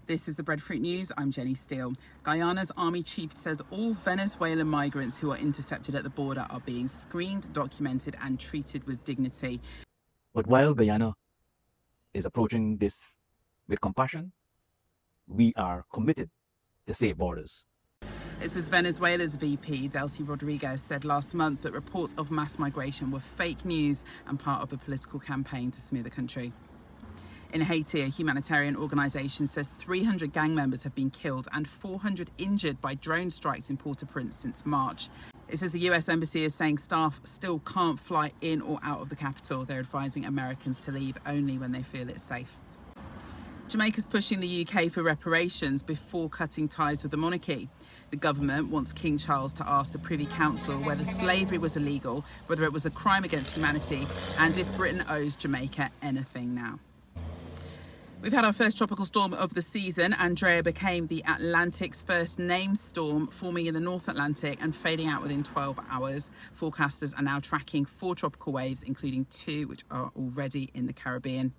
This is the Breadfruit News. I'm Jenny Steele. Guyana's army chief says all Venezuelan migrants who are intercepted at the border are being screened, documented and treated with dignity. But while Guyana is approaching this with compassion, we are committed to safe borders. This is Venezuela's VP, Delcy Rodriguez, said last month that reports of mass migration were fake news and part of a political campaign to smear the country. In Haiti, a humanitarian organisation says 300 gang members have been killed and 400 injured by drone strikes in Port-au-Prince since March. It says the US Embassy is saying staff still can't fly in or out of the capital. They're advising Americans to leave only when they feel it's safe. Jamaica's pushing the UK for reparations before cutting ties with the monarchy. The government wants King Charles to ask the Privy Council whether slavery was illegal, whether it was a crime against humanity, and if Britain owes Jamaica anything now. We've had our first tropical storm of the season. Andrea became the Atlantic's first named storm, forming in the North Atlantic and fading out within 12 hours. Forecasters are now tracking 4 tropical waves, including 2 which are already in the Caribbean.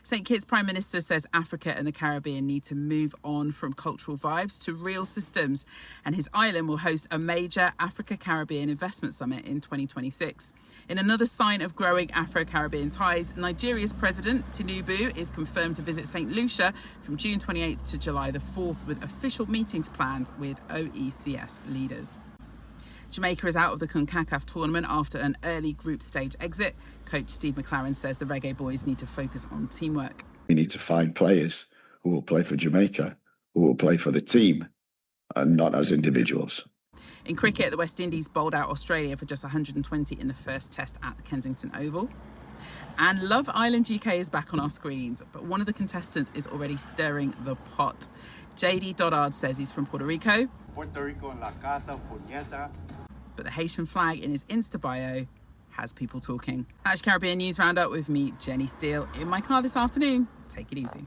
St. Kitts Prime Minister says Africa and the Caribbean need to move on from cultural vibes to real systems, and his island will host a major Africa-Caribbean investment summit in 2026. In another sign of growing Afro-Caribbean ties, Nigeria's President Tinubu is confirmed to visit St. Lucia from June 28th to July the 4th, with official meetings planned with OECS leaders. Jamaica is out of the CONCACAF tournament after an early group stage exit. Coach Steve McLaren says the Reggae Boys need to focus on teamwork. We need to find players who will play for Jamaica, who will play for the team, and not as individuals. In cricket, the West Indies bowled out Australia for just 120 in the first test at the Kensington Oval. And Love Island UK is back on our screens, but one of the contestants is already stirring the pot. JD Doddard says he's from Puerto Rico. Puerto Rico en la casa, puñeta. But the Haitian flag in his Insta bio has people talking. That's Caribbean News Roundup with me, Jenny Steele, in my car this afternoon. Take it easy.